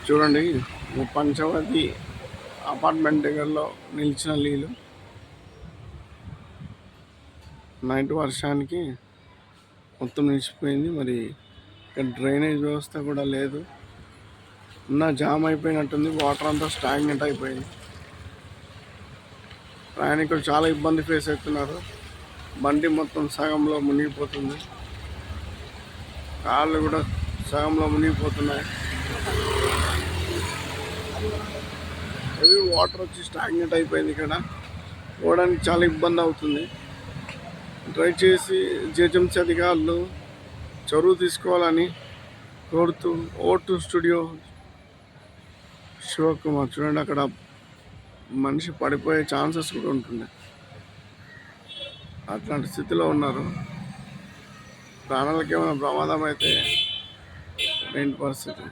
చూడండి, పంచవతి అపార్ట్మెంట్ దగ్గరలో నిలిచిన నీళ్ళు నైట్ వర్షానికి మొత్తం నిలిచిపోయింది. మరి ఇక్కడ డ్రైనేజ్ వ్యవస్థ కూడా లేదు, జామ్ అయిపోయినట్టుంది. వాటర్ అంతా స్టాగ్నెంట్ అయిపోయింది. ప్రయాణికులు చాలా ఇబ్బంది ఫేస్ అవుతున్నారు. బండి మొత్తం సగంలో మునిగిపోతుంది, కార్లు కూడా సగంలో మునిగిపోతున్నాయి. హెవీ వాటర్ వచ్చి స్టాగ్నెట్ అయిపోయింది. ఇక్కడ పోవడానికి చాలా ఇబ్బంది అవుతుంది. దయచేసి జిహెచ్ఎంసీ అధికారులు చొరవ తీసుకోవాలని కోరుతూ ఓటు స్టూడియో శివకుమార్. చూడండి, అక్కడ మనిషి పడిపోయే ఛాన్సెస్ కూడా ఉంటుంది. అట్లాంటి స్థితిలో ఉన్నారు. ప్రాణాలకు ఏమైనా ప్రమాదం అయితే ఏంటి పరిస్థితి?